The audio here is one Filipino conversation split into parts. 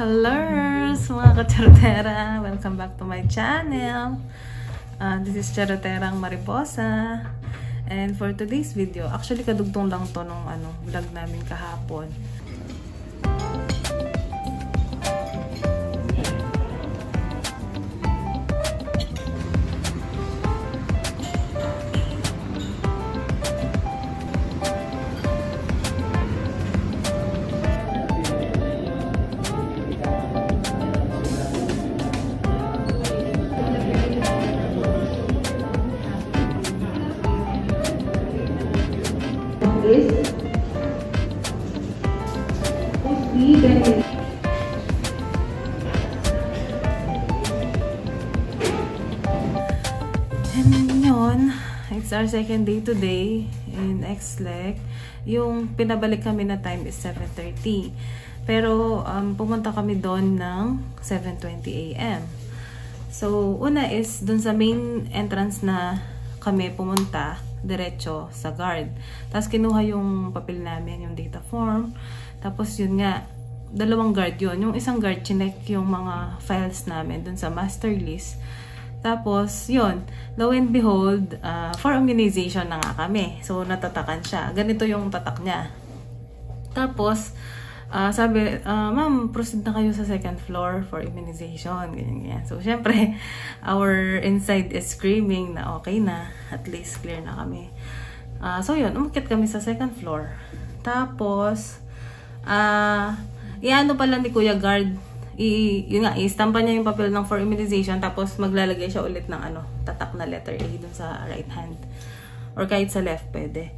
Hello mga ka-charotera! Welcome back to my channel. This is Charoterang Mariposa. And for today's video, actually kadugtong lang to nung vlog namin kahapon. And yun, it's our second day today in XLEC. Yung pinabalik kami na time is 7:30. Pero pumunta kami doon ng 7:20 AM. So, una is doon sa main entrance na kami pumunta, diretso sa guard. Tapos kinuha yung papel namin, yung data form. Tapos yun nga, dalawang guard yun. Yung isang guard, chinek yung mga files namin dun sa master list. Tapos, yun, lo and behold, for immunization na nga kami. So, natatakan siya. Ganito yung tatak niya. Tapos, sabi, ma'am, proceed na kayo sa second floor for immunization. Ganyan. So, syempre, our inside is screaming na okay na. At least, clear na kami. So, yun, umakit kami sa second floor. Tapos, iano pala ni Kuya Guard, yun nga, istampa niya yung papel ng for immunization, tapos maglalagay siya ulit ng tatak na letter A dun sa right hand. Or kahit sa left, pwede.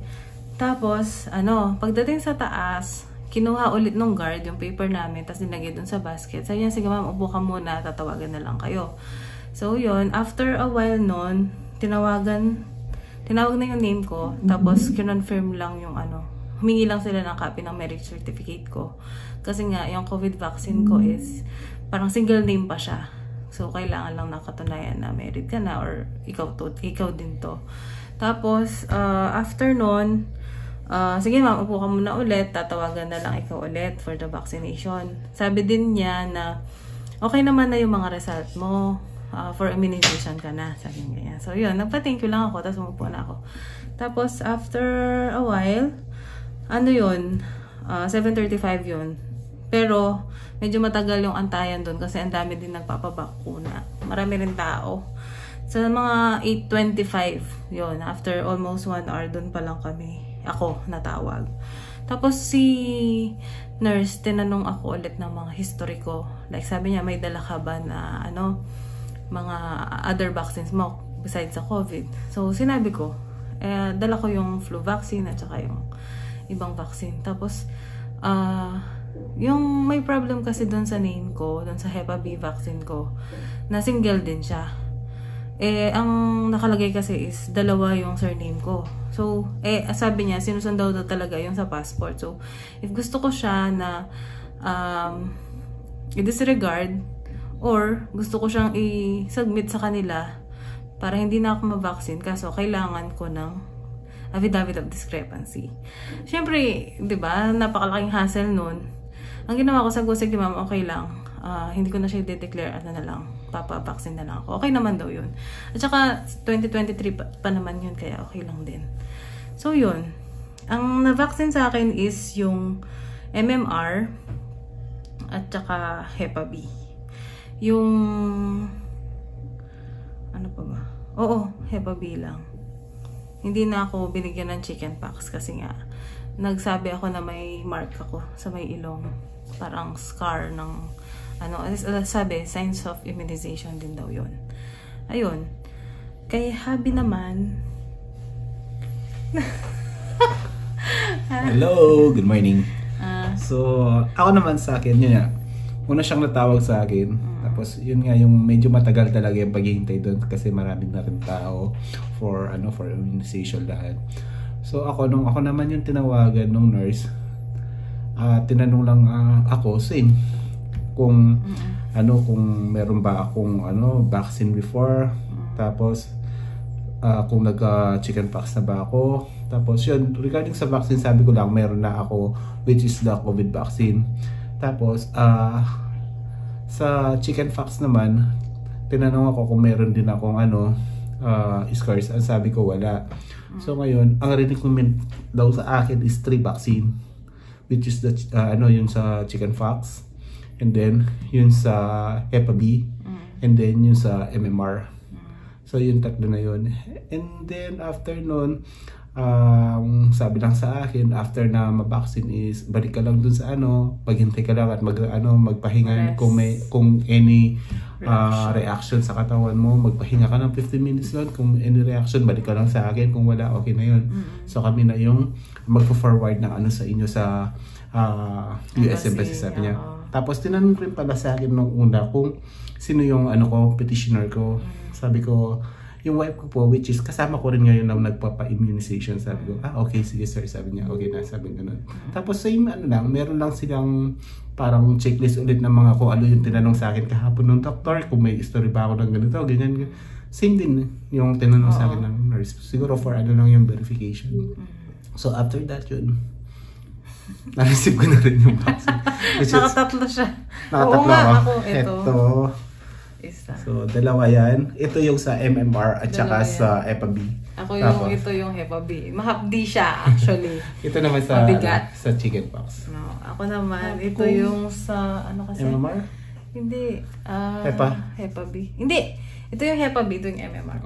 Tapos, pagdating sa taas, kinuha ulit nung guard yung paper namin, tapos nilagay dun sa basket. Sabi niya, sige ma'am, upo ka muna, tatawagan na lang kayo. So, yun, after a while nun, tinawag na yung name ko, tapos kinonfirm lang yung humingi lang sila ng copy ng marriage certificate ko. Kasi nga, yung COVID vaccine ko is parang single name pa siya. So, kailangan lang nakatunayan na married ka na or ikaw din to. Tapos, after nun, sige ma'am, upo ka muna ulit. Tatawagan na lang ikaw ulit for the vaccination. Sabi din niya na okay naman na yung mga result mo. For immunization ka na. Sabi niya. So, yun. Nagpa-thank you lang ako. Tapos, umupo na ako. Tapos, after a while, 7:35 yun. Pero, medyo matagal yung antayan doon kasi ang dami din nagpapabakuna. Marami rin tao. Sa mga 8:25, yun. After almost 1 hour, doon pa lang kami. Ako, natawag. Tapos si nurse, tinanong ako ulit ng mga history ko. Like, sabi niya, may dala ka ba na, mga other vaccines mo besides sa COVID? So, sinabi ko, dala ko yung flu vaccine at saka yung ibang vaccine. Tapos, yung may problem kasi doon sa name ko, doon sa Hep B vaccine ko, na single din siya. Ang nakalagay kasi is dalawa yung surname ko. So, sabi niya, sinusundaw daw talaga yung sa passport. So, if gusto ko siya na i-disregard or gusto ko siyang i-submit sa kanila para hindi na ako ma-vaccine, kaso kailangan ko ng affidavit of discrepancy. Siyempre, di ba, napakalaking hassle nun. Ang ginawa ko, sige ma'am, okay lang. Hindi ko na siya i-declare, na lang, papa-vaccine na lang ako. Okay naman daw yun. At saka, 2023 pa naman yun, kaya okay lang din. So, yun. Ang na-vaccine sa akin is yung MMR at saka Hep B. Yung, ano pa ba? Oo, Hep B lang. Hindi na ako binigyan ng chickenpox kasi nga nagsabi ako na may mark ako sa may ilong. Parang scar ng sabi, signs of immunization din daw yun. Ayun. Kay Habi naman. Hello, good morning. So, ako naman sa akin, yun nga. Una siyang natawag sa akin. Tapos, yun nga, yung medyo matagal talaga yung paghihintay doon kasi maraming na rin tao for immunization lahat. So, ako naman yung tinawagan ng nurse. Tinanong lang ako, same. Kung meron ba akong vaccine before. Tapos, kung nagka-chickenpox na ba ako. Tapos, yun, regarding sa vaccine, sabi ko lang, meron na ako, which is the COVID vaccine. Tapos, Sa chicken fox naman, tinanong ako kung meron din akong scars. Ang sabi ko wala. So ngayon, ang recommend daw sa akin is 3 vaccine, which is the yun sa chicken fox, and then yun sa Hep B, and then yun sa MMR. So yung tatlo na yun. And then after nun, sabi lang sa akin, after na ma-vaccine is balik ka lang dun sa maghintay ka lang at magpahinga kung any reaction sa katawan mo, magpahinga ka ng 15 minutes lang. Kung any reaction, balik ka lang sa akin. Kung wala, okay na yun. So kami na yung magpo-forward ng sa inyo sa US Embassy, sabi niya. Tapos tinanong rin pala sa akin nung una kung sino yung petitioner ko. Sabi ko, yung wife ko po, which is kasama ko rin ngayon na nagpapa-immunization. Sabi ko, okay, sige sir. Sabi niya, okay na, sabi ganun. Tapos same meron lang silang parang checklist ulit ng mga kung ano yung tinanong sa akin kahapon ng doktor, kung may history ba ako ng ganito, ganyan. Same din yung tinanong sa akin ng nurse. Siguro for lang yung verification. So after that yun, na-receive ko na rin yung vaccine. Nakatatlo siya. Nakatatlo ako. Ito. Isa. So, dalawa yan. Ito yung sa MMR at saka sa Hep B. Ako ito yung Hep B. Mahapdi siya actually. Ito naman sa sa chicken pox. No, ako naman, ito yung sa kasi? MMR? Hindi. Hep B. Hindi. Ito yung Hep B, ito yung MMR.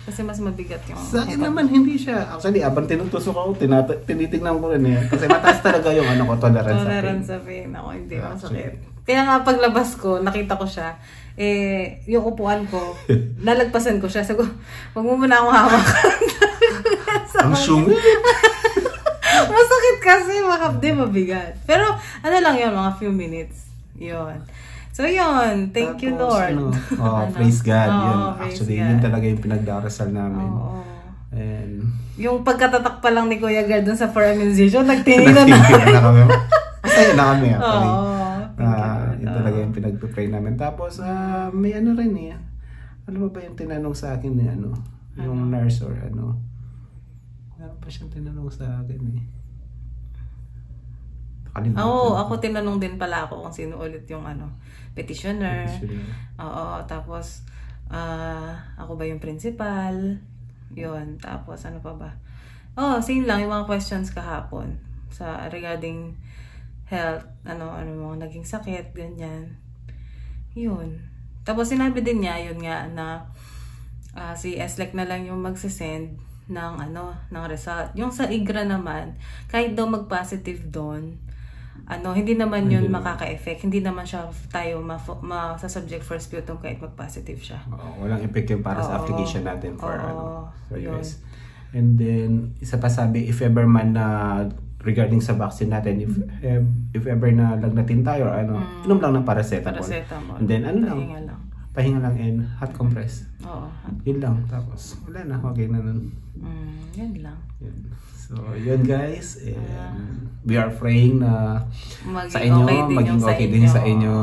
Kasi mas mabigat yung sa akin naman, hindi siya. Actually, abang tinutusok ako, tinitignan ko rin kasi mataas talaga yung tolerance sa pain. Ako hindi masakit. Kaya nga paglabas ko, nakita ko siya, yung upuan ko, nalagpasan ko siya. Sabi ko, wag mo muna akong hawakan. Ang sungit. Masakit kasi, mabigat. Pero, lang yun, mga few minutes. Yun. So, yun. Thank you, Lord. Praise God. Yun. Actually, yun talaga yung pinagdarasal namin. And yung pagkatatak pa lang ni Kuya Gard dun sa for immunization, nagtinginan na. Masaya na kami. Yun talaga yung pinag-pray namin. Tapos, may rin ano ba yung tinanong sa akin yung nurse or Meron pa siyang tinanong sa akin ako tinanong din pala ako kung sino ulit yung petitioner. Oo, tapos ako ba yung principal? Yun, tapos ano pa ba? Same lang yung mga questions kahapon sa regarding health, ano mga naging sakit, ganyan. Yun. Tapos sinabi din niya, yun nga, na si SLEC na lang yung magsisend ng ng result. Yung sa IGRA naman, kahit daw mag-positive doon, hindi naman yun makaka-effect. Hindi naman siya tayo sa-subject for sputum kahit mag-positive siya. Walang effect yun para sa application natin for US. And then, isa pa sabi, if ever man regarding sa vaccine natin, if ever na lagnatin tayo, inom lang ng paracetamol. And then, pahinga lang and hot compress. Yun lang. Tapos, wala na. Okay na nun. Yan lang. So, yun guys. And we are praying na sa inyo, maging okay din sa inyo.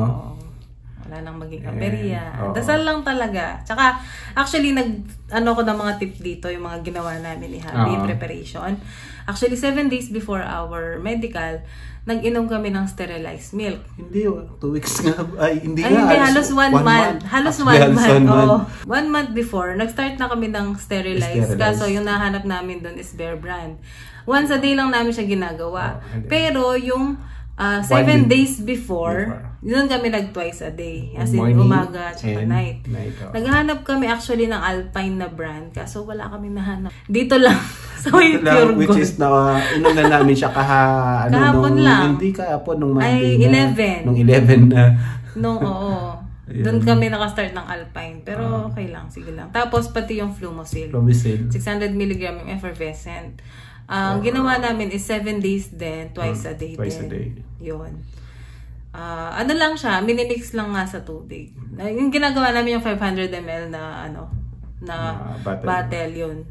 Wala nang maging aberya. Dasal lang talaga. Tsaka, actually, ko ng mga tip dito, yung mga ginawa namin ni Happy preparation. Actually, 7 days before our medical, nag-inom kami ng sterilized milk. Hindi, 2 weeks nga. Hindi, halos 1 month. Halos 1 month. 1 month before, nag-start na kami ng sterilized. Kaso yung nahanap namin doon is Bear Brand. Once a day lang namin siya ginagawa. Pero yung 7 days before, doon kami nag-twice a day. As in, umaga at night. Naghahanap kami actually ng Alpine na brand. Kaso wala kami nahanap. Dito lang. So, Pure Gold. Which is inom na namin siya kahapon lang. Hindi kahapon, nung Monday. 11. Nung 11 na. Oo. Doon kami nakastart ng Alpine. Pero okay lang, sige lang. Tapos pati yung Flumosil. 600 mg yung effervescent. Ang ginawa namin is 7 days din, twice a day. Twice a day. Yun. Lang siya, minimix lang nga sa tubig. Yung ginagawa namin yung 500 ml na bottle yun.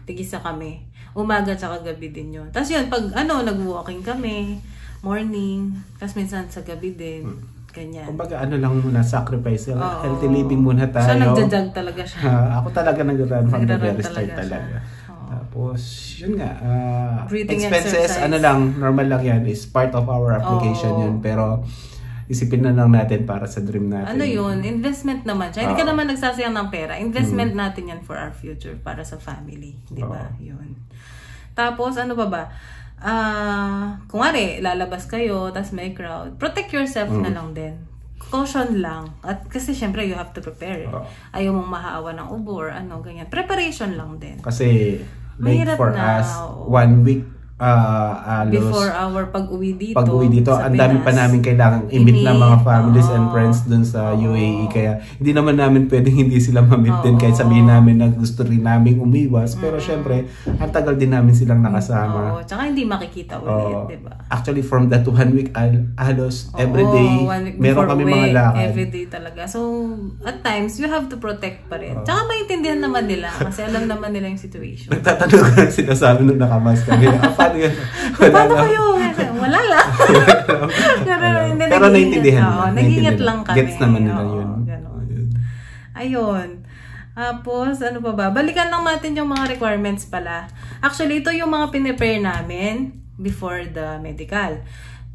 Tigisa kami. Umaga tsaka gabi din yun. Tapos yun, pag nag-walking kami, morning, tapos minsan sa gabi din. Ganyan. Kumbaga lang muna, sacrifice. Healthy living muna tayo. So, nagja-jog talaga siya. Ako talaga nag-run from the very start talaga. Tapos, yun nga, expenses, exercise. Normal lang yan, is part of our application yun. Pero, isipin na lang natin para sa dream natin. Ano yun? Investment naman siya. Hindi ka naman nagsasayang ng pera. Investment natin yan for our future, para sa family. Di ba? Yun. Tapos, ano pa ba? Kung lalabas kayo, tas may crowd, protect yourself na lang din. Caution lang. At kasi syempre, you have to prepare. Ayaw mong mahaawa ng ubo or ano, ganyan. Preparation lang din. Kasi, like for us, 1 week before our pag-uwi dito. Ang dami pa namin kailangang i-meet ng mga families and friends dun sa UAE. Kaya hindi naman namin pwedeng hindi sila ma-meet din. Kahit sabihin namin na gusto rin namin umiwas. Pero syempre, ang tagal din namin silang nakasama. Tsaka hindi makikita ulit, diba? Actually, from that 1 week, halos everyday, meron kami mga lakad. Everyday talaga. So, at times, you have to protect pa rin. Tsaka maintindihan naman nila. Kasi alam naman nila yung situation. Nagtatanong sila sa amin nung nakamask kami. Paano kayo? Wala lang. Pero naiintindihan. Nag-ingat lang kami. Gets naman nila yun. Ayun. Tapos, ano pa ba? Balikan lang natin yung mga requirements pala. Actually, ito yung mga pinipare namin before the medical.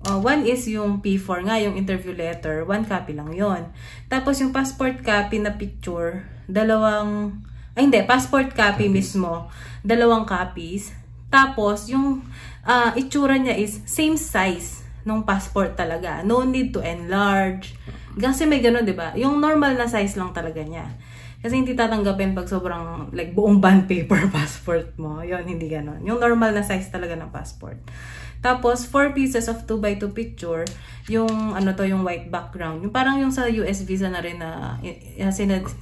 One is yung P4 nga, yung interview letter. 1 copy lang yon. Tapos yung passport copy na picture, passport copy mismo, 2 copies. Tapos, yung itsura niya is same size ng passport talaga. No need to enlarge. Kasi may gano'n, di ba? Yung normal na size lang talaga niya. Kasi hindi tatanggapin pag sobrang like buong bond paper passport mo. Yun, hindi gano'n. Yung normal na size talaga ng passport. Tapos, 4 pieces of 2x2 picture. Yung, yung white background. Yung parang yung sa US visa na rin na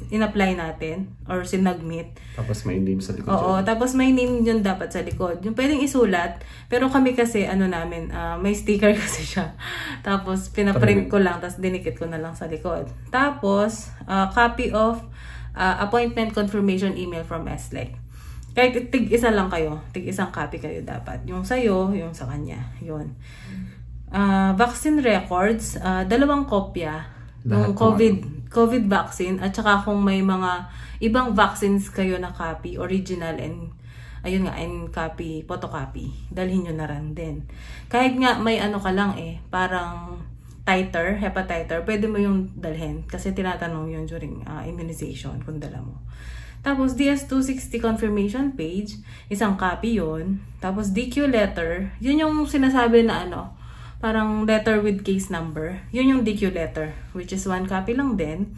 in-apply natin or sinagmit. Tapos may name sa likod. Oo, tapos may name yun dapat sa likod. Yung pwedeng isulat. Pero kami kasi, may sticker kasi siya. Tapos, pinaprint ko lang, tapos dinikit ko na lang sa likod. Tapos, copy of appointment confirmation email from SLEC. Kahit tig-isa lang kayo, tig-isang copy kayo dapat. Yung sa'yo, yung sa kanya. Yun. Vaccine records, 2 kopya. Yung COVID vaccine, at saka kung may mga ibang vaccines kayo na copy, original and copy, photocopy. Dalhin nyo na rin din. Kahit nga may ka lang parang titer, hepatiter, pwede mo yung dalhin. Kasi tinatanong yun during immunization kung dala mo. Tapos, DS-260 confirmation page, 1 copy yun. Tapos, DQ letter, yun yung sinasabi na parang letter with case number. Yun yung DQ letter, which is 1 copy lang din.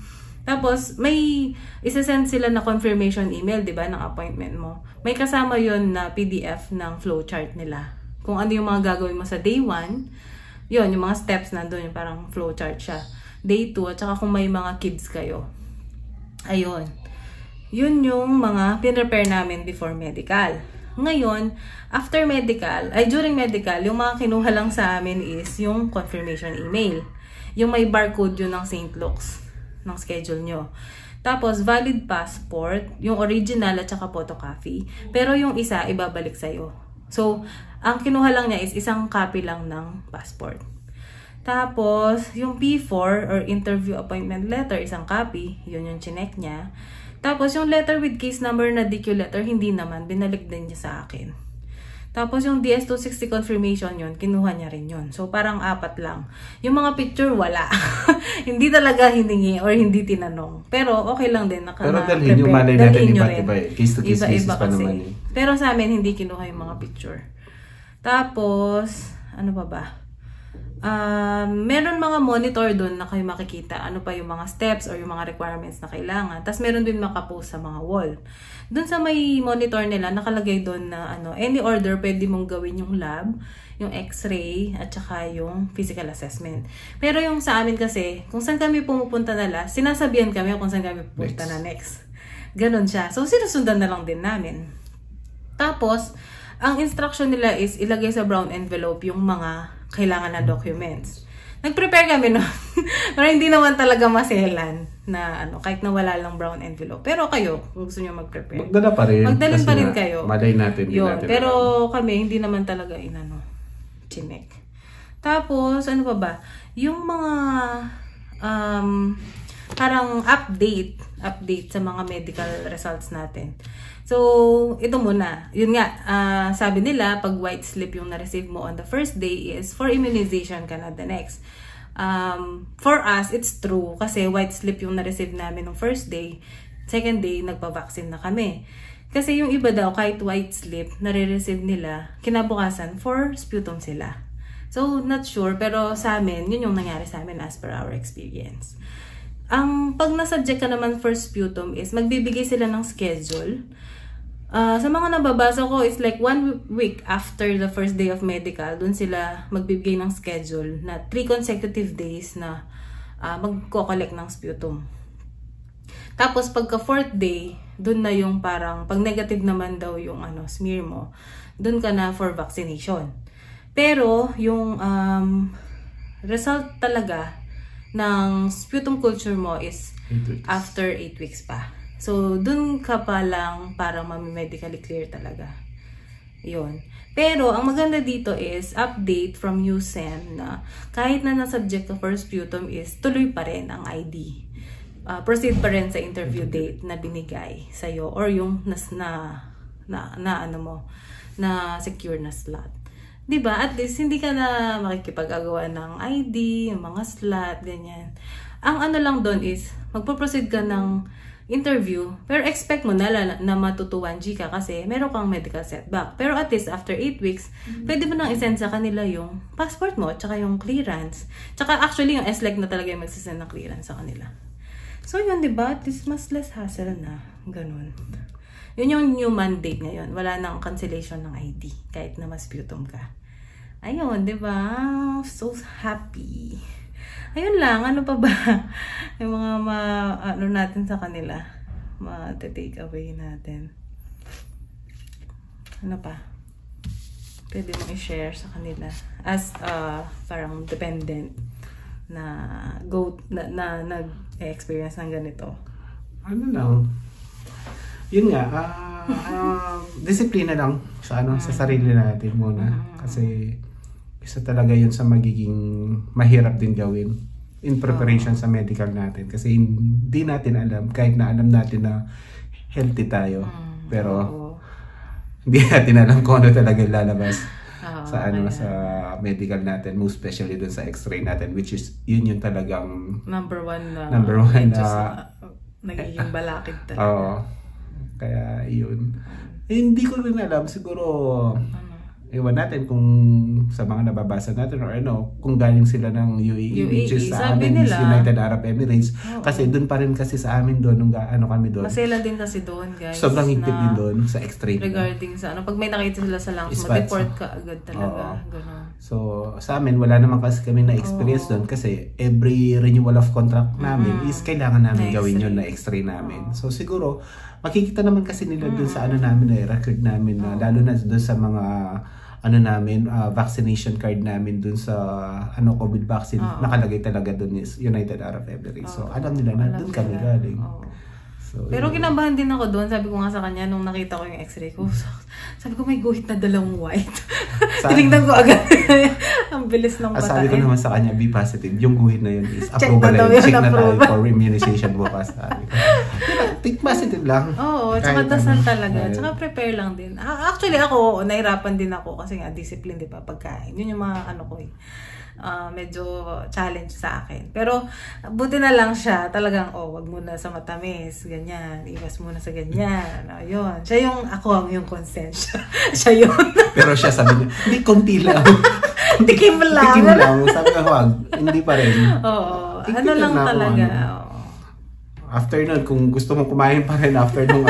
Tapos, may isa-send sila na confirmation email, di ba, ng appointment mo. May kasama yun na PDF ng flowchart nila. Kung ano yung mga gagawin mo sa day 1, yun, yung mga steps nandun, yung parang flowchart siya. Day 2, at saka kung may mga kids kayo. Ayun. Yun yung mga pinrepare namin before medical. Ngayon, after medical, during medical, yung mga kinuha lang sa amin is yung confirmation email. Yung may barcode yun ng St. Luke's, ng schedule nyo. Tapos, valid passport, yung original at saka photocopy. Pero yung isa, ibabalik sa'yo. So, ang kinuha lang niya is 1 copy lang ng passport. Tapos, yung P4 or interview appointment letter, 1 copy. Yun yung chinek niya. Tapos, yung letter with case number na DQ letter, hindi naman. Binalik din niya sa akin. Tapos, yung DS-260 confirmation yun, kinuha niya rin yun. So, parang 4 lang. Yung mga picture, wala. Hindi talaga hiningi or hindi tinanong. Pero, okay lang din. Pero dalhin yung malay natin iba-iba. Case to case basis pa naman eh. Pero sa amin, hindi kinuha yung mga picture. Tapos, ano pa ba? Meron mga monitor doon na kayo makikita ano pa yung mga steps or yung mga requirements na kailangan. Tapos meron din makapost sa mga wall. Doon sa may monitor nila, nakalagay doon na any order pwede mong gawin yung lab, yung x-ray, at saka yung physical assessment. Pero yung sa amin kasi, kung saan kami pumupunta nila, sinasabihan kami kung saan kami pupunta na next. Ganon siya. So, sinusundan na lang din namin. Tapos, ang instruction nila is ilagay sa brown envelope yung mga kailangan na documents. Nag-prepare kami nun. Pero hindi naman talaga maselan na kahit na wala lang brown envelope. Pero kayo, kung gusto nyo mag-prepare. Magdala pa rin. Magdalhin pa rin kayo. Malay natin. Yun. Pero kami, hindi naman talaga chinek. Tapos, ano pa ba? Yung mga parang update sa mga medical results natin. So, ito muna. Yun nga, sabi nila, pag white slip yung na-receive mo on the first day is for immunization ka na the next. For us, it's true. Kasi white slip yung na-receive namin nung first day. Second day, nagpa-vaccine na kami. Kasi yung iba daw, kahit white slip, nare-receive nila, kinabukasan, for sputum sila. So, not sure. Pero sa amin, yun yung nangyari sa amin as per our experience. Pag na-subject ka naman for sputum is, magbibigay sila ng schedule. Sa mga nababasa ko, it's like 1 week after the first day of medical, dun sila magbibigay ng schedule na 3 consecutive days na magko-collect ng sputum. Tapos, pagka 4th day, dun na yung parang, pag negative naman daw yung smear mo, dun ka na for vaccination. Pero, yung result talaga ng sputum culture mo is after 8 weeks pa. So, dun ka pa lang parang medically clear talaga. Yun. Pero, ang maganda dito is update from USEM na kahit na na-subject ka for sputum is tuloy pa rin ang ID. Proceed pa rin sa interview date na binigay sa'yo or yung na secure na slot. Diba? At least, hindi ka na makikipag-agawa ng ID, yung mga slot, ganyan. Ang lang doon is, magpo-proceed ka ng interview, pero expect mo na matutuwan G ka kasi meron kang medical setback. Pero at least, after 8 weeks, pwede mo nang isend sa kanila yung passport mo, tsaka yung clearance. Tsaka actually, yung SLEC na talaga yung magsisend ng clearance sa kanila. So, yun, diba? At least, mas less hassle na. Ganun. Yun yung new mandate ngayon. Wala nang cancellation ng ID. Kahit na mas sputum ka. Ayun, diba? So happy. Ayun lang. Ano pa ba? Yung mga natin sa kanila. Ma-take away natin. Ano pa? Pwede mo i-share sa kanila. As parang dependent na nag-experience ng ganito. Ano lang? Yun nga, disiplina lang sa sa sarili natin muna. Kasi isa talaga yun sa magiging mahirap din gawin in preparation sa medical natin. Kasi hindi natin alam, kahit na alam natin na healthy tayo. Pero hindi natin alam kung ano talaga lalabas sa sa medical natin, most especially dun sa x-ray natin, which is yun yung talagang number one na nagiging balakid talaga. Oo. Kaya yun. Hindi ko rin alam, siguro ewan natin kung sa mga nababasa natin or kung galing sila ng UAE, which is sa amin is United Arab Emirates. Kasi doon pa rin kasi sa amin doon, nung kami doon. Masela din kasi doon, guys. Sobrang higpit din doon sa x-ray. Regarding sa pag may nakita sila sa lungs, mag-report ka agad talaga. Ganun. So, sa amin, wala naman kasi kami na-experience doon kasi every renewal of contract namin is kailangan namin gawin yun na x-ray namin. So, siguro, makikita naman kasi nila doon sa namin, record namin, lalo na doon sa mga vaccination card namin dun sa COVID vaccine, nakalagay talaga dun is United Arab Emirates. So, alam nila na dun kami galing. So, pero kinabahan din ako doon. Sabi ko nga sa kanya nung nakita ko yung x-ray ko. Sabi ko may guhit na dalawang white. Tinignan ko agad. Ang bilis ng batain. Sabi ko naman sa kanya, be positive. Yung guhit na yun is approval na yun. Check na tayo for immunization bukas. Sabi ko. Think positive lang. Oo, tsaka dasal talaga. Tsaka prepare lang din. Actually ako, nahirapan din ako kasi nga discipline, di ba, pagkain. Yun yung mga medyo challenge sa akin. Pero buti na lang siya, talagang wag muna sa matamis, ganyan, iwas muna sa ganyan. Ayun. Siya yung yung consent. Siya yun. Pero siya sabi niya, hindi, konti lang. Tikim lang. Tikim lang. Sabi ko, wag, hindi pa rin. Oo. Ano lang talaga. After nun, kung gusto mo kumain pa rin after nung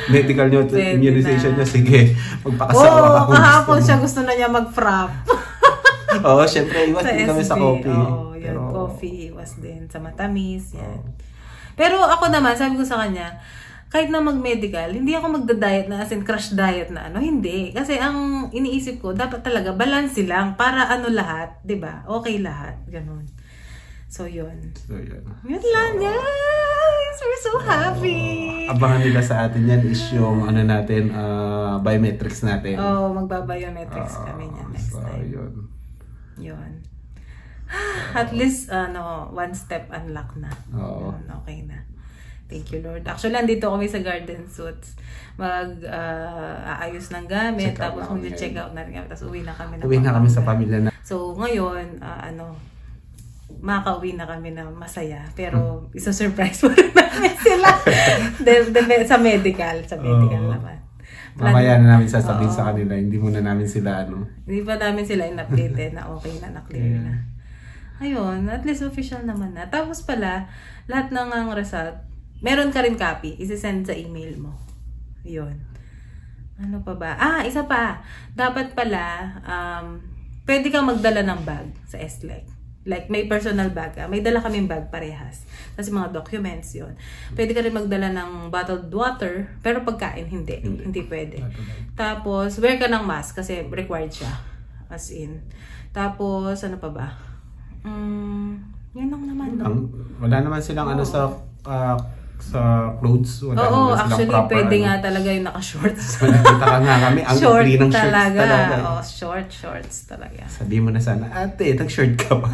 medical nyo, immunization nyo, sige, magpakasawa ka. Kahapon siya gusto na niya mag-frap. Oo, syempre, iwas din kami sa coffee. Oo, yun, coffee, iwas din sa matamis, yan. Pero ako naman, sabi ko sa kanya, kahit na mag-medical, hindi ako magda-diet na, as in crash diet na hindi. Kasi ang iniisip ko, dapat talaga balance lang para lahat, diba? Okay lahat, ganun. So, yun. Yun lang, guys! We're so happy! Abangan nila sa atin yan is yung natin, biometrics natin. Magba-biometrics kami niyan next time. Yun. At least, one step unlock na. Okay na. Thank you, Lord. Actually, andito kami sa Garden Suits. Aayos ng gamit, tapos mag-check out na rin kami. Tapos uwi na kami. Uwi na kami sa pamilya na. So, ngayon, makauwi na kami na masaya. Pero isa-surprise mo rin namin sila. Sa medical naman. Mamaya na namin sasabihin sa kanila, hindi muna namin sila Hindi pa namin sila in-update na okay na, na-clear na. Ayun, at least official naman na. Tapos pala, lahat ng ang result, meron ka rin copy, isi-send sa email mo. Yun. Ano pa ba? Isa pa. Dapat pala, pwede kang magdala ng bag sa SLEC. Like, may personal bag ka. May dala kaming bag parehas. Kasi mga documents yun. Pwede ka rin magdala ng bottled water, pero pagkain, hindi. Hindi pwede. Tapos, wear ka ng mask kasi required siya. As in. Tapos, ano pa ba? Yun lang naman. Wala naman silang sa clothes. Wala naman silang actually, proper, pwede nga talaga yung naka-shorts. Nakita ka nga kami, ang short ugly ng shorts talaga. talaga. Shorts talaga. Sabi mo na sana, ate, nag-short ka pa.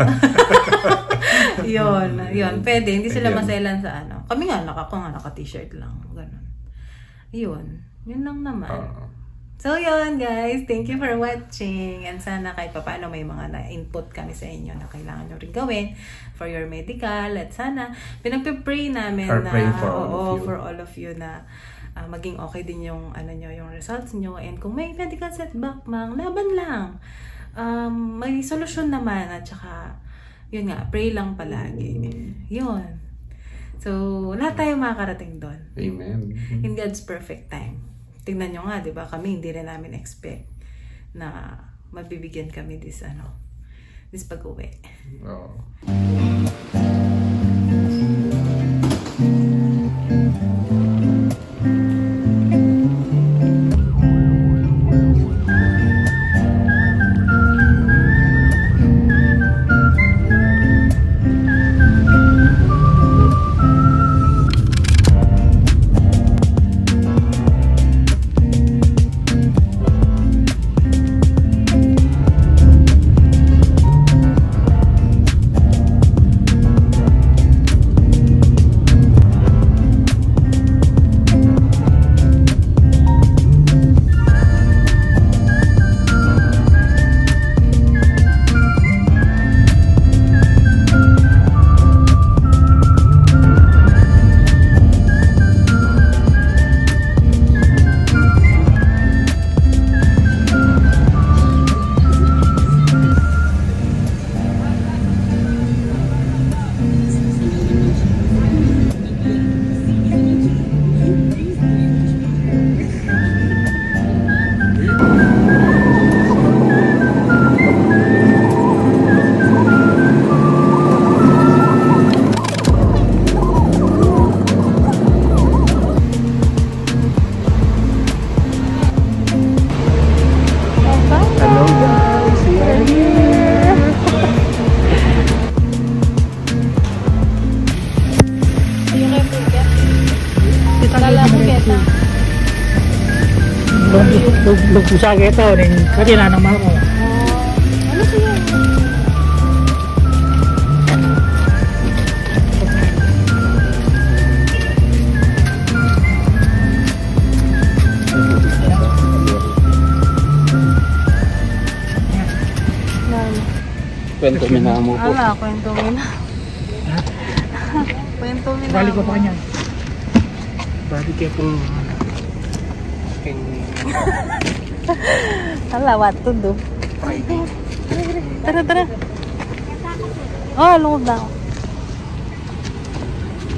yun. Pwede. Hindi sila maselan sa Kami nga, naka-t-shirt lang. Ganun. Yun lang naman. So, yun guys. Thank you for watching. And sana kahit paano may mga na-input kami sa inyo na kailangan nyo rin gawin for your medical. At sana, pinagpipray namin for all of you na maging okay din yung yung results nyo. And kung may medical setback mang, laban lang. May solusyon naman. At saka, yun nga, pray lang palagi. Yun. So, lahat tayo makakarating doon. Amen. In God's perfect time. Tingnan nyo nga, di ba? Kami hindi rin namin expect na mabibigyan kami this pag-uwi. Lugpusa kita rin kasi na nang mako. Ano siya? Kwento mo na mo po. Kwento mo na. Kwento mo na. Balik ko pa kanya. Balik ko po. What to do? Tara. Lungod na ako.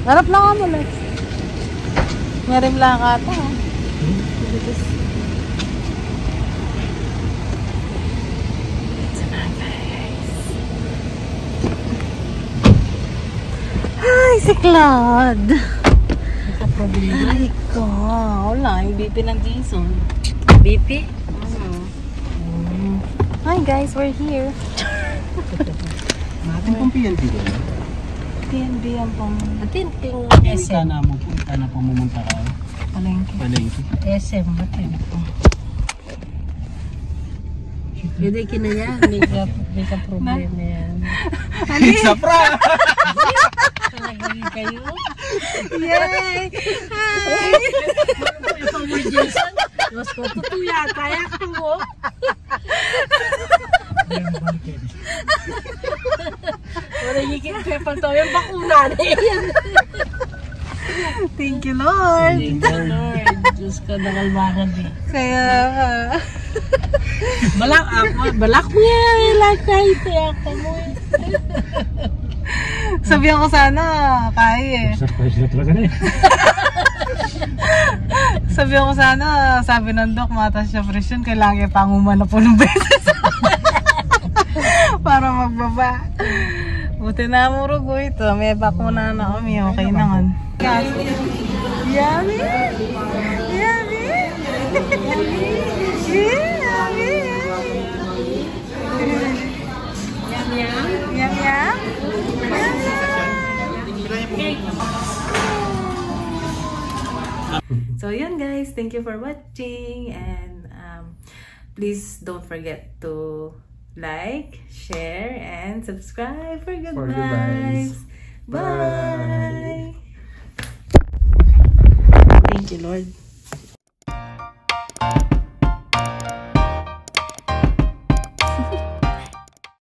Harap na ako mula. Ngarim lang ka ito. Ay, si Claude. Ay ko. Wala, yung BP ng Jason. BP? Hi guys, we're here. Natin pong PNB doon. PNB ang pang... Atin yung SM. Ika na po mumunta ka. Palengke. SM, atin po. Pwede kinaya, may ka problem na yan. Isa pra! Nagiging kayo? Yay! Hi! Ito mo Jason? Mas ko tutuya, kaya ko mo. Wala yung Palto yung bakuna na yan. Thank you, Lord. Thank you, Lord. Diyos ka nakalmakan eh. Kaya, Balak niya. Like kahit ako mo eh. sabihan ko sana, kaya eh. Surprise na talaga na eh. Sabihan ko sana, sabi ng doc, mataas siya presyon, kailangan panguman na po ng beses. Para magbaba. Buti na mo rugo ito. May bakuna na kami. Okay naman. Yummy! Yummy! Yummy! Yummy! Yum yum! So yun guys, thank you for watching, and please don't forget to like, share, and subscribe for good vibes. Bye! Thank you, Lord.